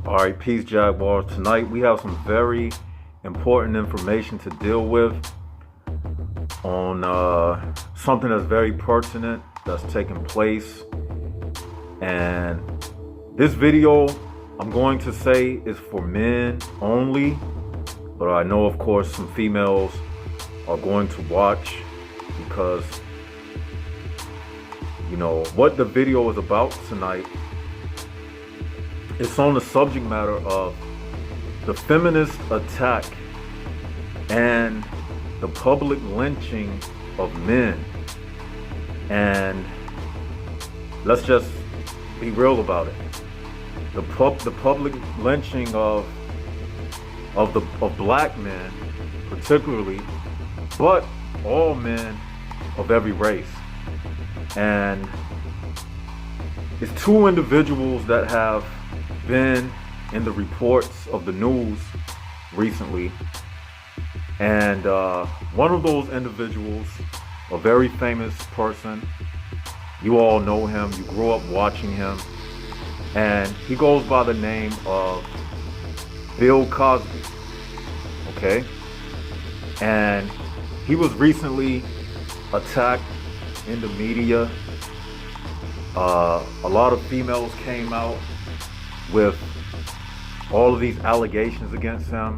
All right, peace, Jaguars. Tonight we have some very important information to deal with on something that's very pertinent that's taking place. And this video, I'm going to say, is for men only, but I know, of course, some females are going to watch because, you know, what the video is about tonight. It's on the subject matter of the feminist attack and the public lynching of men. And let's just be real about it. The public lynching of black men, particularly, but all men of every race. And it's two individuals that have been in the reports of the news recently, and one of those individuals, a very famous person, you all know him, you grew up watching him, and he goes by the name of Bill Cosby, okay? And he was recently attacked in the media. A lot of females came out with all of these allegations against him.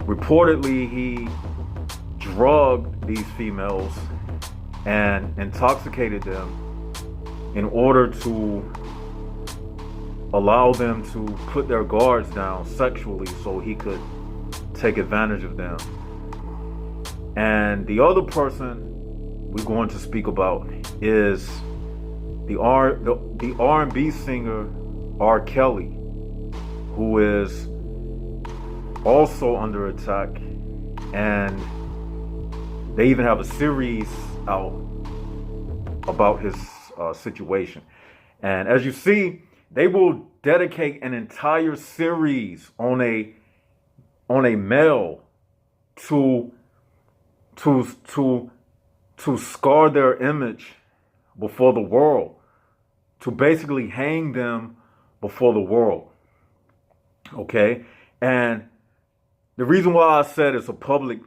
Reportedly, he drugged these females and intoxicated them in order to allow them to put their guards down sexually so he could take advantage of them. And the other person we're going to speak about is the R&B singer R.Kelly, who is also under attack, and they even have a series out about his situation. And as you see, they will dedicate an entire series on a male to scar their image before the world, to basically hang them before the world. Okay? And the reason why I said it's a public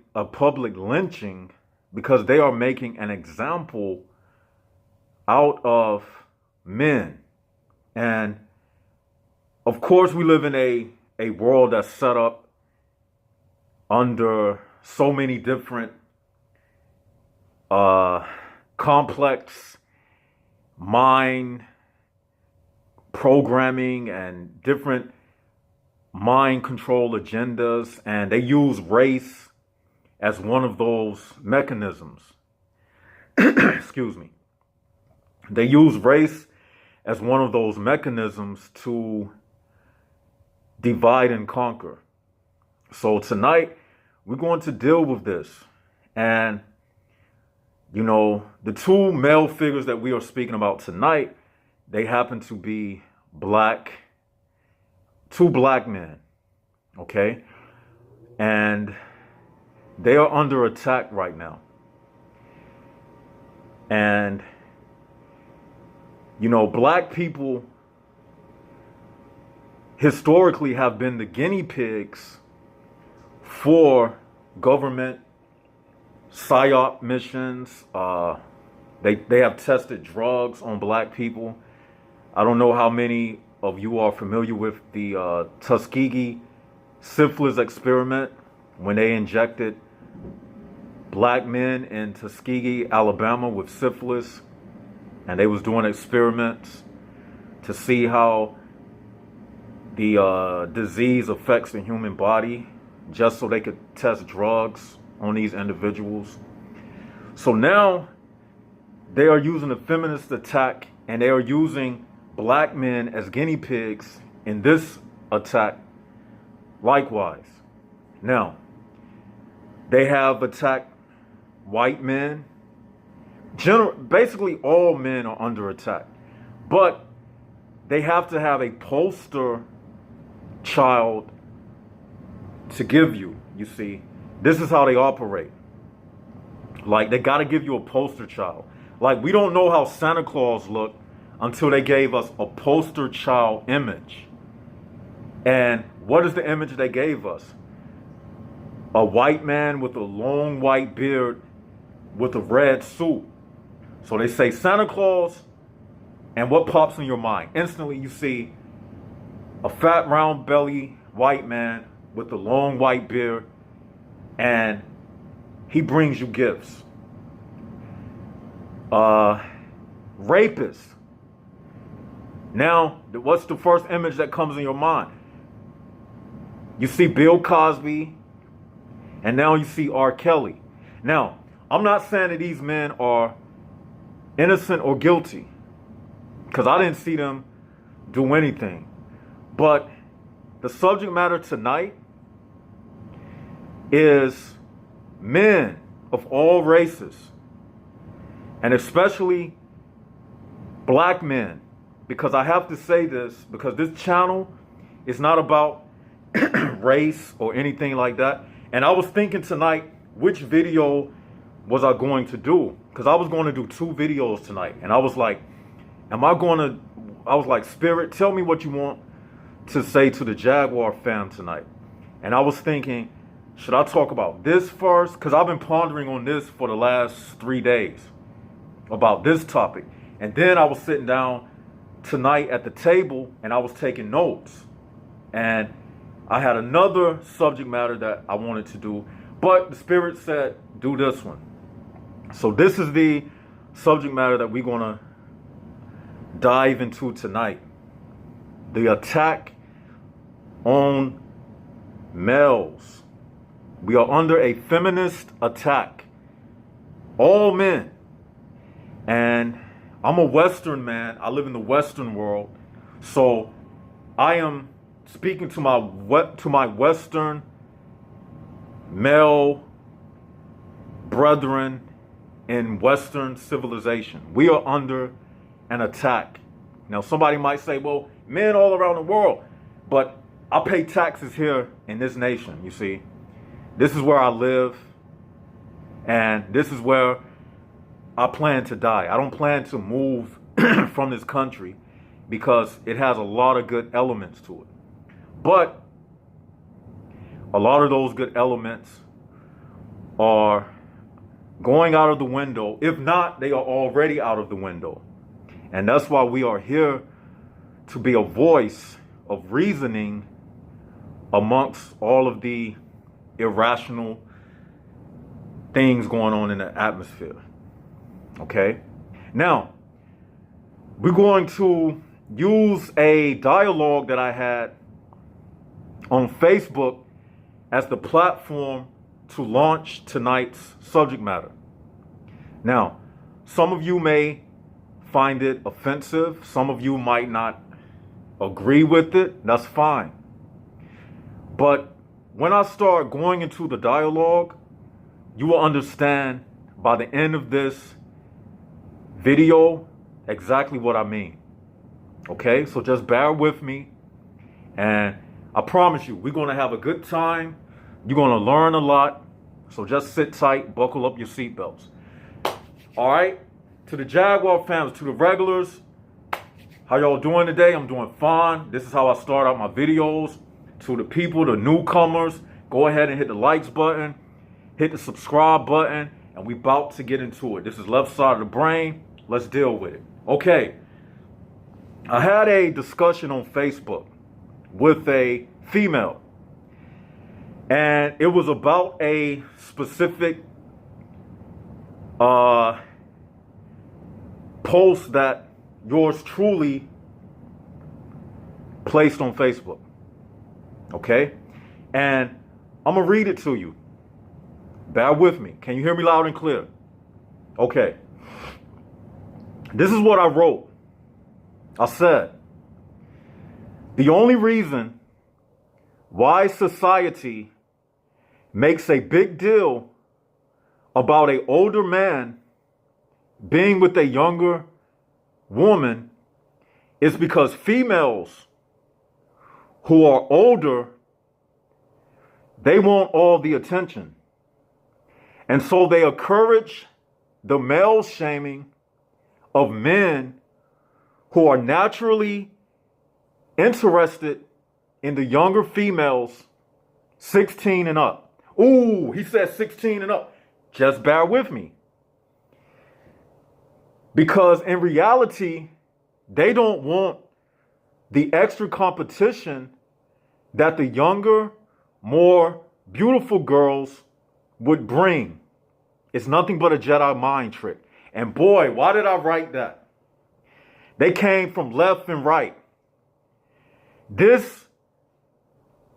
lynching, because they are making an example out of men. And of course, we live in a world that's set up under so many different complex mind programming and different mind control agendas, and they use race as one of those mechanisms. Excuse me. They use race as one of those mechanisms to divide and conquer. So tonight, we're going to deal with this. And, you know, the two male figures that we are speaking about tonight, they happen to be two black men, okay? And they are under attack right now. And, you know, black people historically have been the guinea pigs for government psyop missions. They have tested drugs on black people. I don't know how many of you are familiar with the Tuskegee syphilis experiment, when they injected black men in Tuskegee, Alabama with syphilis, and they was doing experiments to see how the disease affects the human body, just so they could test drugs on these individuals. So now they are using a feminist attack, and they are using black men as guinea pigs in this attack likewise. Now, they have attacked white men. Basically all men are under attack, but they have to have a poster child to give you. You see, this is how they operate. Like, they got to give you a poster child. Like, we don't know how Santa Claus looked until they gave us a poster child image. And what is the image they gave us? A white man with a long white beard with a red suit. So they say Santa Claus, and what pops in your mind? Instantly you see a fat round belly white man with a long white beard, and he brings you gifts. Rapist. Now, what's the first image that comes in your mind? You see Bill Cosby, and now you see R.Kelly. Now, I'm not saying that these men are innocent or guilty, because I didn't see them do anything. But the subject matter tonight is men of all races, and especially black men, because I have to say this, because this channel is not about race or anything like that. And I was thinking tonight, which video was I going to do? Because I was going to do 2 videos tonight. And I was like, I was like, Spirit, tell me what you want to say to the Jaguar fam tonight. And I was thinking, should I talk about this first? Because I've been pondering on this for the last 3 days about this topic. And then I was sitting down tonight at the table and I was taking notes. And I had another subject matter that I wanted to do, but the Spirit said, do this one. So this is the subject matter that we're going to dive into tonight. The attack on males. We are under a feminist attack. All men. And I'm a Western man. I live in the Western world. So I am speaking to my Western male brethren in Western civilization. We are under an attack. Now, somebody might say, well, men all around the world, but I pay taxes here in this nation, you see. This is where I live, and this is where I plan to die. I don't plan to move from this country because it has a lot of good elements to it. But a lot of those good elements are going out of the window. If not, they are already out of the window. And that's why we are here, to be a voice of reasoning amongst all of the irrational things going on in the atmosphere. Okay? Now, we're going to use a dialogue that I had on Facebook as the platform to launch tonight's subject matter. Now, some of you may find it offensive. Some of you might not agree with it. That's fine. But when I start going into the dialogue, you will understand by the end of this video exactly what I mean. Okay? So just bear with me, and I promise you, we're going to have a good time. You're going to learn a lot. So just sit tight, buckle up your seatbelts. All right? To the Jaguar fans, to the regulars, how y'all doing today? I'm doing fine. This is how I start out my videos. To the people, the newcomers, go ahead and hit the likes button, hit the subscribe button, and we about to get into it. This is Left Side of the Brain. Let's deal with it. Okay. I had a discussion on Facebook with a female, and it was about a specific post that yours truly placed on Facebook. Okay? And I'm going to read it to you. Bear with me. Can you hear me loud and clear? Okay. This is what I wrote. I said, the only reason why society makes a big deal about an older man being with a younger woman is because females who are older, they want all the attention. And so they encourage the male shaming of men who are naturally interested in the younger females 16 and up. Ooh, he said 16 and up. Just bear with me. Because in reality, they don't want the extra competition that the younger, more beautiful girls would bring. It's nothing but a Jedi mind trick. And boy, why did I write that? They came from left and right. This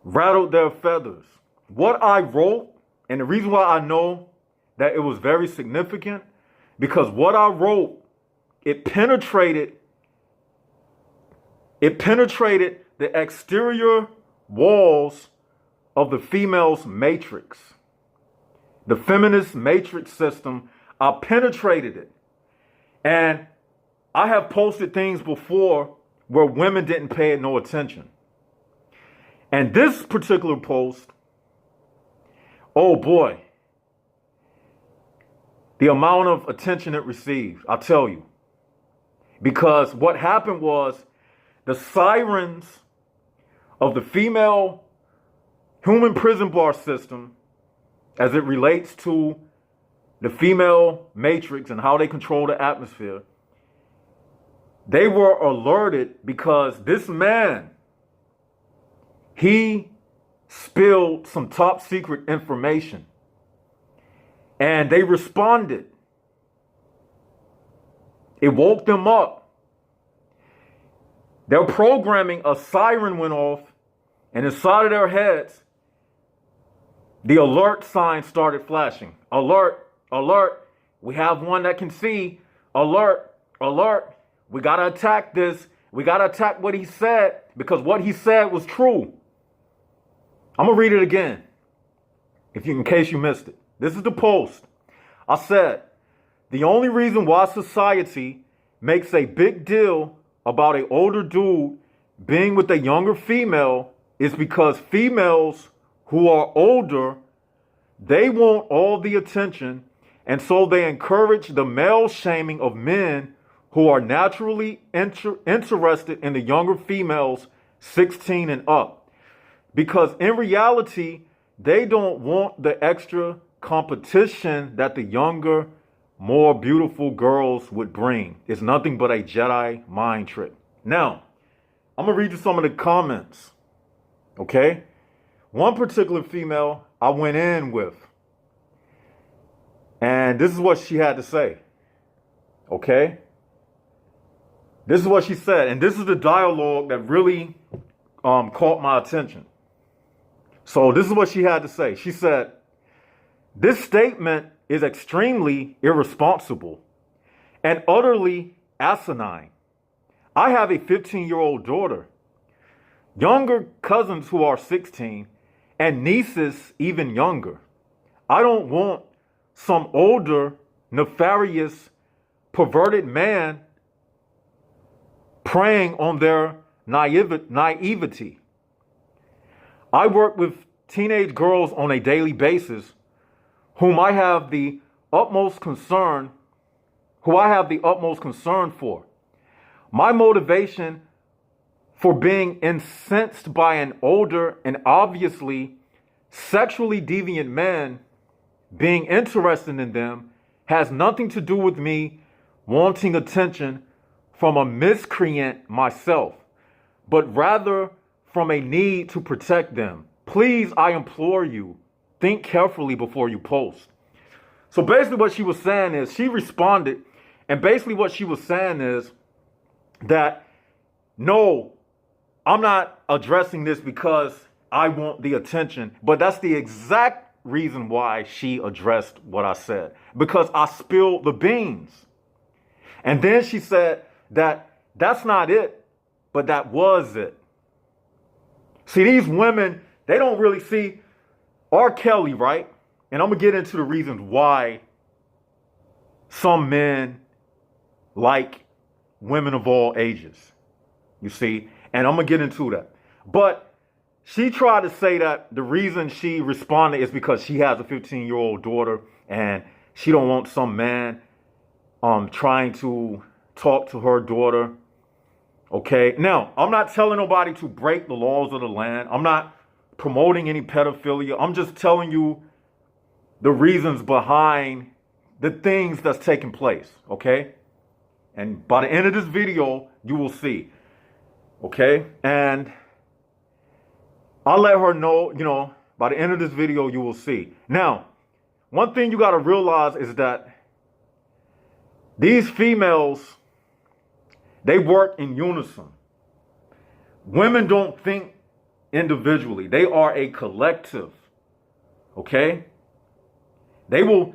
rattled their feathers. What I wrote, and the reason why I know that it was very significant, because what I wrote, it penetrated the exterior walls of the female's matrix. The feminist matrix system, I penetrated it. And I have posted things before where women didn't pay it no attention. And this particular post, oh boy, the amount of attention it received, I'll tell you. Because what happened was the sirens of the female human prison bar system, as it relates to the female matrix and how they control the atmosphere, they were alerted because this man, he spilled some top secret information. And they responded. It woke them up. Their programming, a siren went off, and inside of their heads, the alert sign started flashing. Alert, alert, we have one that can see. Alert, alert, we got to attack this. We got to attack what he said, because what he said was true. I'm going to read it again, in case you missed it. This is the post. I said, the only reason why society makes a big deal about an older dude being with a younger female is because females who are older, they want all the attention, and so they encourage the male shaming of men who are naturally interested in the younger females 16 and up. Because in reality, they don't want the extra competition that the younger, more beautiful girls would bring. It's nothing but a Jedi mind trick. Now, I'm going to read you some of the comments. Okay? One particular female I went in with. And this is what she had to say. Okay? This is what she said. And this is the dialogue that really caught my attention. So this is what she had to say. She said, "This statement is extremely irresponsible and utterly asinine. I have a 15-year-old daughter, younger cousins who are 16, and nieces even younger. I don't want some older, nefarious, perverted man preying on their naivety. I work with teenage girls on a daily basis whom I have the utmost concern for. My motivation for being incensed by an older and obviously sexually deviant man being interested in them has nothing to do with me wanting attention from a miscreant myself, but rather from a need to protect them. Please, I implore you, think carefully before you post." So basically what she was saying is, she responded, and basically what she was saying is that, no, I'm not addressing this because I want the attention, but that's the exact reason why she addressed what I said, because I spilled the beans. And then she said that that's not it, but that was it. See, these women, they don't really see R.Kelly, right? And I'm going to get into the reasons why some men like women of all ages, you see? And I'm going to get into that. But she tried to say that the reason she responded is because she has a 15-year-old daughter and she don't want some man trying to talk to her daughter Okay? Now, I'm not telling nobody to break the laws of the land. I'm not promoting any pedophilia. I'm just telling you the reasons behind the things that's taking place. Okay? And by the end of this video, you will see. Okay? And I'll let her know, by the end of this video, you will see. Now, one thing you got to realize is that these females, they work in unison. Women don't think individually. They are a collective. Okay? They will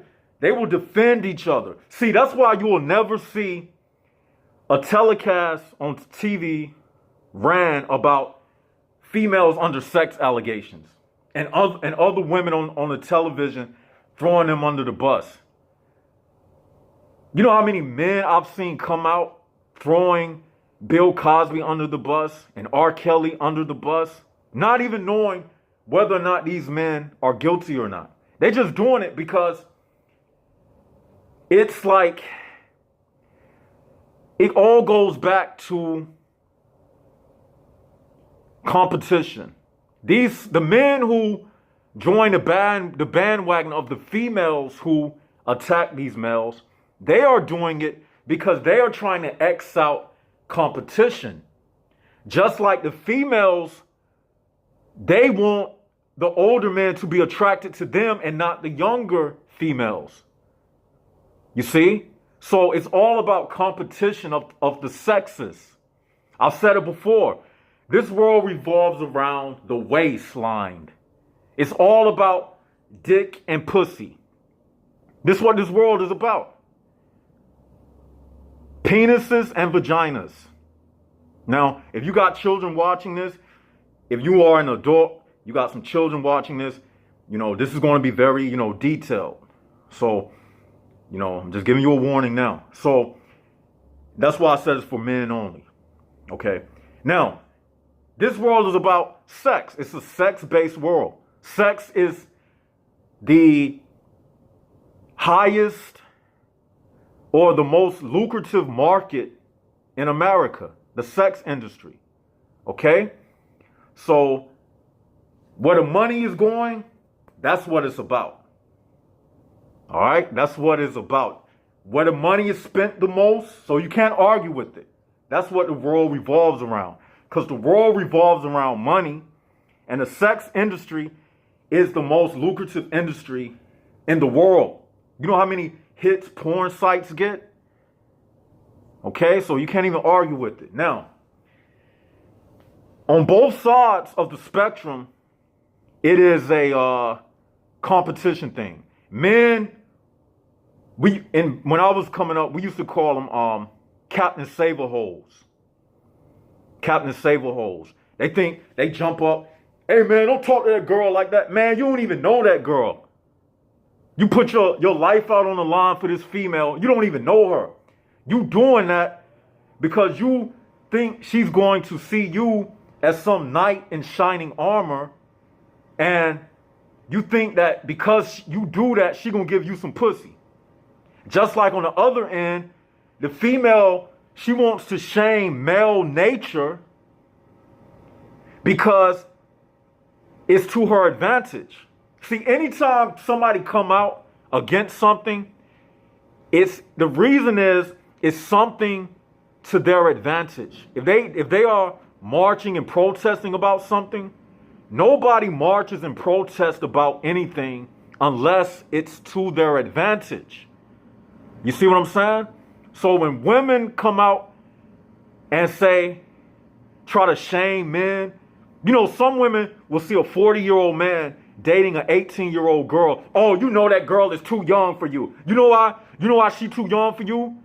defend each other. See, that's why you will never see a telecast on TV ran about females under sex allegations and other women on the television throwing them under the bus. You know how many men I've seen come out throwing Bill Cosby under the bus and R.Kelly under the bus, not even knowing whether or not these men are guilty or not. They're just doing it because it's like it all goes back to competition. The men who join the bandwagon of the females who attack these males, they are doing it because they are trying to X out competition. Just like the females, they want the older men to be attracted to them and not the younger females. You see? So it's all about competition of the sexes. I've said it before. This world revolves around the waistline. It's all about dick and pussy. This is what this world is about. Penises and vaginas. Now, if you got children watching this, if you are an adult, you got some children watching this, this is going to be very, detailed. So, I'm just giving you a warning now. So, that's why I said it's for men only. Okay. Now, this world is about sex. It's a sex-based world. Sex is the highest or the most lucrative market in America, the sex industry. Okay? So, where the money is going, that's what it's about. All right? That's what it's about. Where the money is spent the most, so you can't argue with it. That's what the world revolves around. Because the world revolves around money, and the sex industry is the most lucrative industry in the world. You know how many hits porn sites get? Okay, so you can't even argue with it. Now, on both sides of the spectrum, it is a competition thing. Men, when I was coming up, we used to call them Captain Save-A-Holes. Captain Save-A-Holes. They think they jump up. Hey, man, don't talk to that girl like that. Man, you don't even know that girl. You put your life out on the line for this female. You don't even know her. You doing that because you think she's going to see you as some knight in shining armor. And you think that because you do that, she going to give you some pussy. Just like on the other end, the female, she wants to shame male nature because it's to her advantage. See, anytime somebody come out against something, the reason is it's something to their advantage. If they are marching and protesting about something, nobody marches and protests about anything unless it's to their advantage. You see what I'm saying? So when women come out and try to shame men, some women will see a 40-year-old man dating an 18-year-old girl. Oh, that girl is too young for you. You know why? You know why she's too young for you?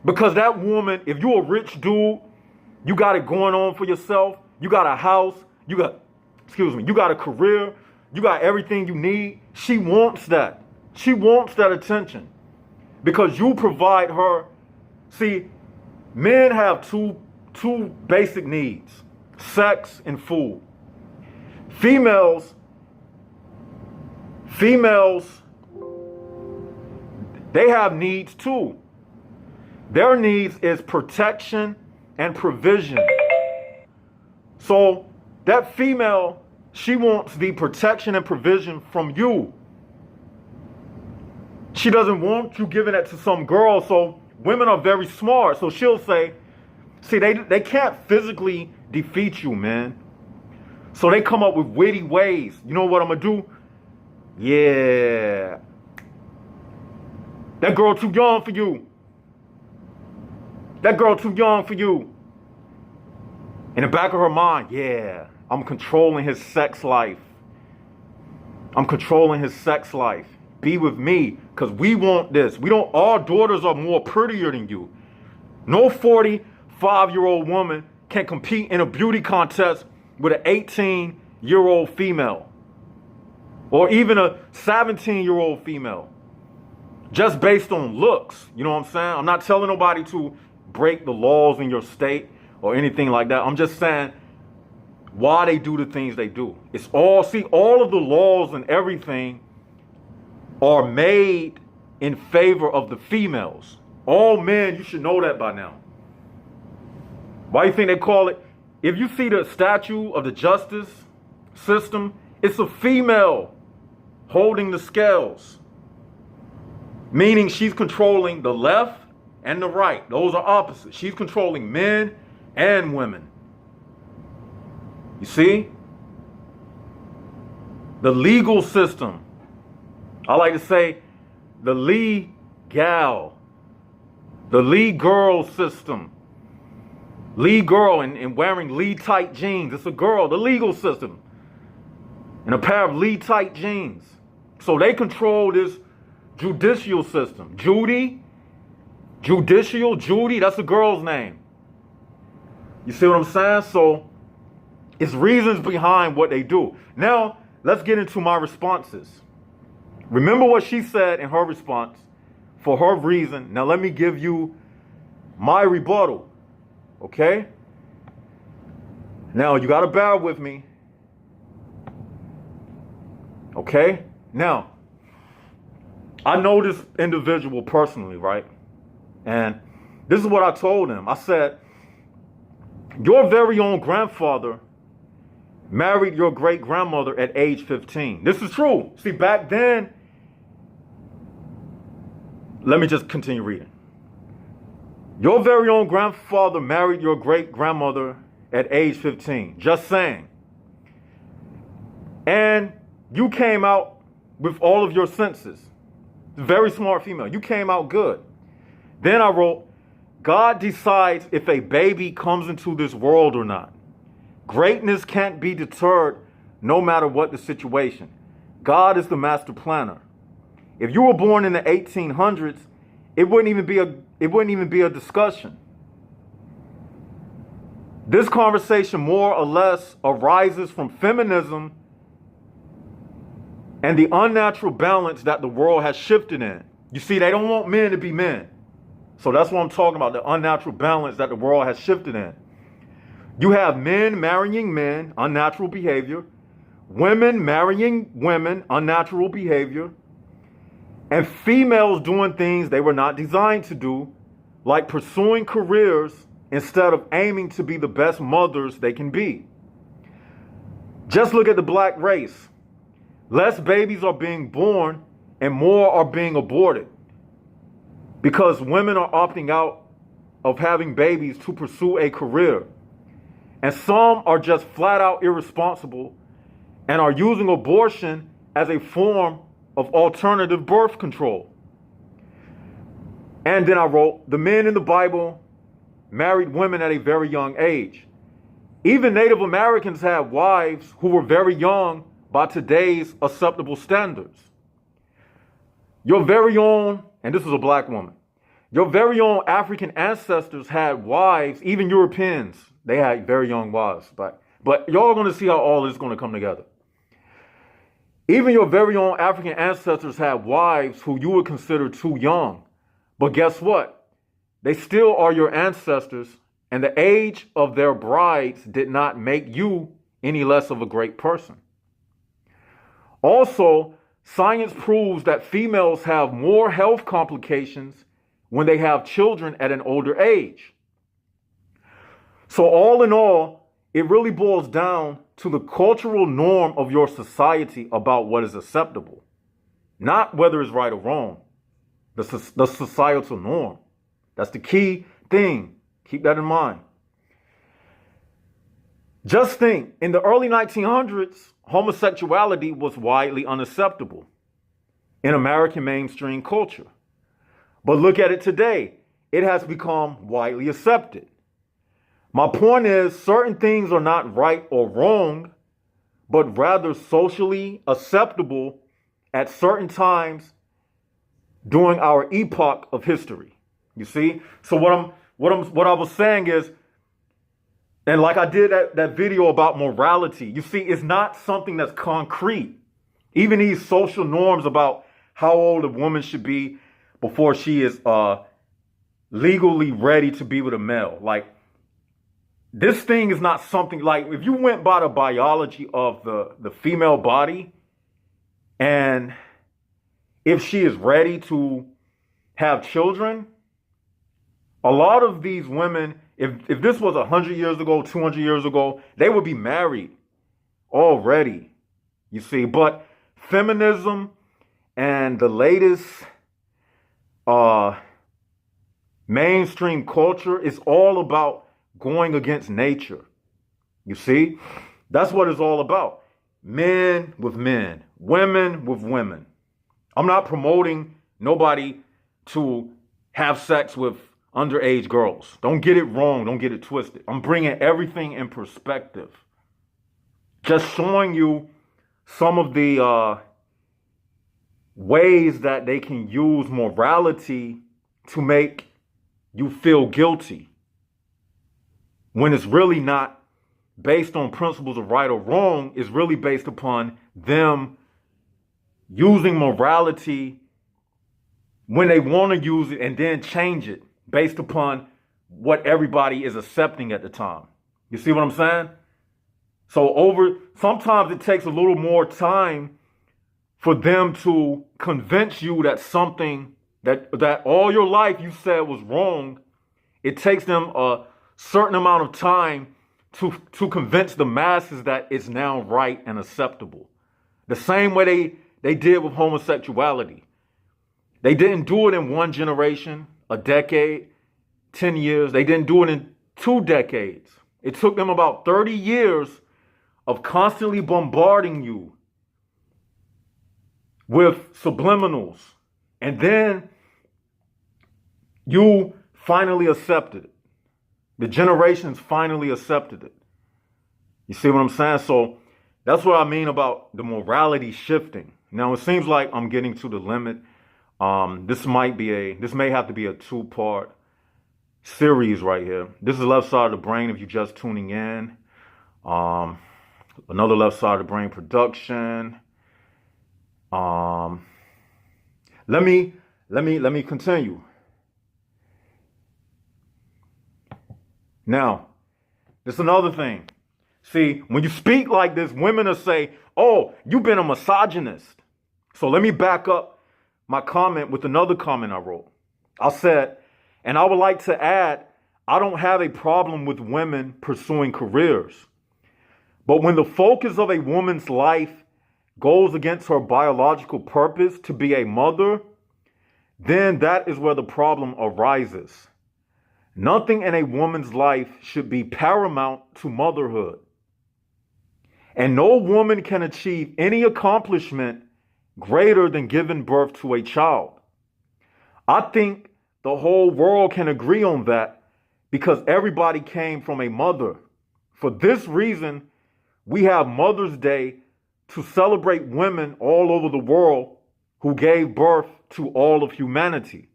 Because that woman, if you're a rich dude, you got it going on for yourself. You got a house. You got a career. You got everything you need. She wants that. She wants that attention because you provide her. See, men have two basic needs: sex and food. Females, they have needs too. Their needs is protection and provision. So that female, she wants the protection and provision from you. She doesn't want you giving it to some girl. So women are very smart. So she'll say, see, they can't physically defeat you, man. So they come up with witty ways. You know what I'm going to do? Yeah. That girl too young for you. That girl too young for you. In the back of her mind, yeah, I'm controlling his sex life. I'm controlling his sex life. Be with me, because we want this. Our daughters are more prettier than you. No 45-year-old woman can compete in a beauty contest with an 18-year-old female. Or even a 17-year-old female. Just based on looks. You know what I'm saying? I'm not telling nobody to break the laws in your state or anything like that. I'm just saying why they do the things they do. It's all of the laws and everything are made in favor of the females. All men, you should know that by now. Why do you think they call it? If you see the statue of the justice system, it's a female holding the scales. Meaning she's controlling the left and the right. Those are opposites. She's controlling men and women. You see? The legal system. I like to say the legal. The lead girl system. Lead girl and wearing lead tight jeans. It's a girl. The legal system. And a pair of lead tight jeans. So they control this judicial system. Judy, that's a girl's name. You see what I'm saying? So it's reasons behind what they do. Now, let's get into my responses. Remember what she said in her response for her reason. Now, let me give you my rebuttal. Okay? Now, you got to bear with me. Okay? Now, I know this individual personally, right? And this is what I told him. I said, your very own grandfather married your great-grandmother at age 15. This is true. See, back then, let me just continue reading. Your very own grandfather married your great-grandmother at age 15. Just saying. And you came out with all of your senses. Very smart female. You came out good. Then I wrote, God decides if a baby comes into this world or not. Greatness can't be deterred no matter what the situation. God is the master planner. If you were born in the 1800s, it wouldn't even be a discussion. This conversation more or less arises from feminism and the unnatural balance that the world has shifted in. You see, they don't want men to be men. So that's what I'm talking about, the unnatural balance that the world has shifted in. You have men marrying men, unnatural behavior. Women marrying women, unnatural behavior. And females doing things they were not designed to do, like pursuing careers instead of aiming to be the best mothers they can be. Just look at the black race. Less babies are being born and more are being aborted because women are opting out of having babies to pursue a career. And some are just flat out irresponsible and are using abortion as a form of alternative birth control. And then I wrote, the men in the Bible married women at a very young age. Even Native Americans had wives who were very young by today's acceptable standards. Your very own, and this is a black woman, your very own African ancestors had wives, even Europeans, they had very young wives. But y'all are going to see how all this is going to come together. Even your very own African ancestors had wives who you would consider too young. But guess what? They still are your ancestors, and the age of their brides did not make you any less of a great person. Also, science proves that females have more health complications when they have children at an older age. So all in all, it really boils down to the cultural norm of your society about what is acceptable, not whether it's right or wrong. The societal norm. That's the key thing. Keep that in mind. Just think, in the early 1900s, homosexuality was widely unacceptable in American mainstream culture. But look at it today. It has become widely accepted. My point is, certain things are not right or wrong, but rather socially acceptable at certain times during our epoch of history. You see? So what I was saying is, and like I did that video about morality, you see, it's not something that's concrete. Even these social norms about how old a woman should be before she is legally ready to be with a male. Like, this thing is not something like, if you went by the biology of the female body, and if she is ready to have children, a lot of these women, if this was 100 years ago, 200 years ago, they would be married already, you see. But feminism and the latest mainstream culture is all about going against nature, you see. That's what it's all about. Men with men, women with women. I'm not promoting nobody to have sex with underage girls. Don't get it wrong. Don't get it twisted. I'm bringing everything in perspective. Just showing you some of the ways that they can use morality to make you feel guilty, when it's really not based on principles of right or wrong. It's really based upon them using morality when they want to use it and then change it based upon what everybody is accepting at the time. You see what I'm saying? So sometimes it takes a little more time for them to convince you that something that all your life you said was wrong. It takes them a certain amount of time to convince the masses that it's now right and acceptable. The same way they did with homosexuality. They didn't do it in one generation, a decade, 10 years. They didn't do it in 2 decades. It took them about 30 years of constantly bombarding you with subliminals. And then you finally accepted it. The generations finally accepted it. You see what I'm saying? So that's what I mean about the morality shifting. Now, it seems like I'm getting to the limit. This may have to be a 2-part series right here. This is Left Side of the Brain if you're just tuning in. Another Left Side of the Brain production. Let me continue. Now, there's another thing. See, when you speak like this, women will say, "Oh, you've been a misogynist." So let me back up my comment with another comment I wrote. I said, and I would like to add, I don't have a problem with women pursuing careers. But when the focus of a woman's life goes against her biological purpose to be a mother, then that is where the problem arises. Nothing in a woman's life should be paramount to motherhood. And no woman can achieve any accomplishment greater than giving birth to a child. I think the whole world can agree on that because everybody came from a mother. For this reason, we have Mother's Day to celebrate women all over the world who gave birth to all of humanity.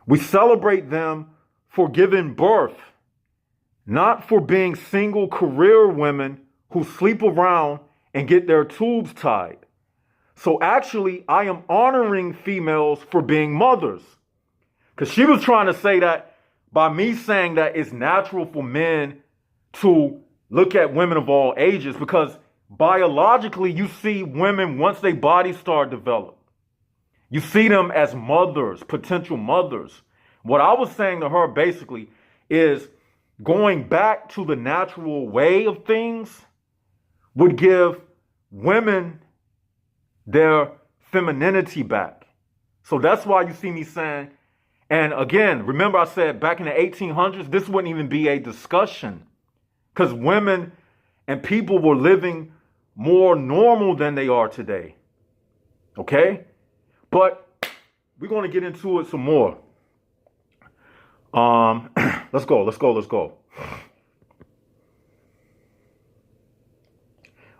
We celebrate them for giving birth, not for being single career women who sleep around and get their tubes tied. So actually, I am honoring females for being mothers. Because she was trying to say that by me saying that it's natural for men to look at women of all ages, because biologically you see women once their bodies start develop. You see them as mothers, potential mothers. What I was saying to her basically is going back to the natural way of things would give women their femininity back. So that's why you see me saying, and again, remember I said back in the 1800s, this wouldn't even be a discussion because women and people were living more normal than they are today. Okay? But we're going to get into it some more. Let's go.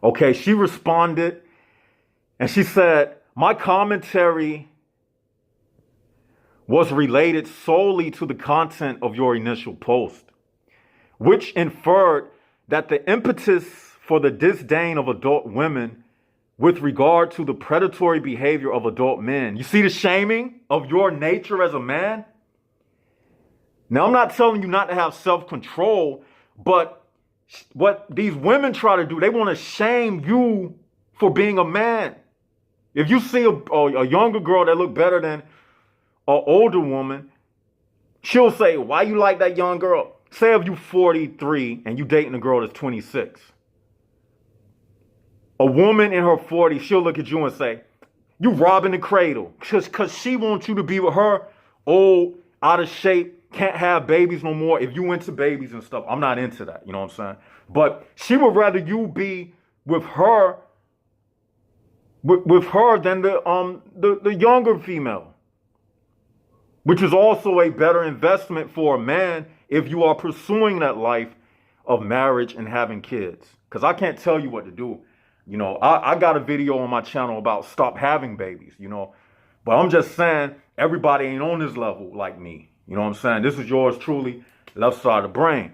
Okay, she responded and she said, my commentary was related solely to the content of your initial post, which inferred that the impetus for the disdain of adult women with regard to the predatory behavior of adult men. You see the shaming of your nature as a man? Now, I'm not telling you not to have self-control, but what these women try to do, they want to shame you for being a man. If you see a younger girl that look better than an older woman, she'll say, why you like that young girl? Say if you 43 and you dating a girl that's 26. A woman in her 40s, she'll look at you and say, you robbing the cradle. Because she wants you to be with her old, out of shape, can't have babies no more. If you into babies and stuff, I'm not into that. You know what I'm saying? But she would rather you be with her than the younger female, which is also a better investment for a man if you are pursuing that life of marriage and having kids. Because I can't tell you what to do. You know, I got a video on my channel about stop having babies, you know. But I'm just saying, everybody ain't on this level like me. You know what I'm saying? This is yours truly, left side of the brain.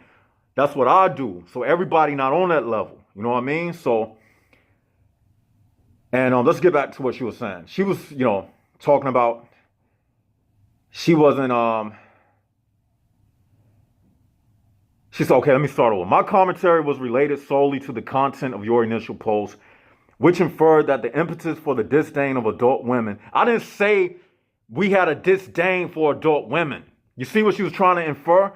That's what I do. So everybody not on that level. You know what I mean? So, and let's get back to what she was saying. She was, you know, talking about, she wasn't, she said, okay, let me start over. My commentary was related solely to the content of your initial post, which inferred that the impetus for the disdain of adult women. I didn't say we had a disdain for adult women. You see what she was trying to infer?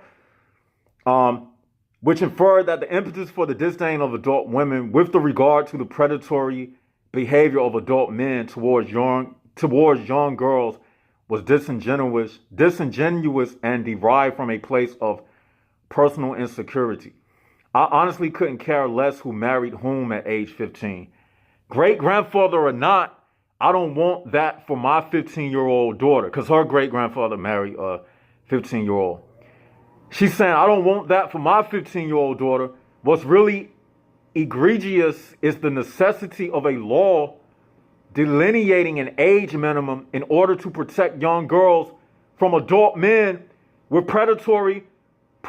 Which inferred that the impetus for the disdain of adult women with the regard to the predatory behavior of adult men towards young girls was disingenuous and derived from a place of personal insecurity. I honestly couldn't care less who married whom at age 15. Great-grandfather or not, I don't want that for my 15-year-old daughter because her great-grandfather married a 15-year-old. She's saying, I don't want that for my 15-year-old daughter. What's really egregious is the necessity of a law delineating an age minimum in order to protect young girls from adult men with predatory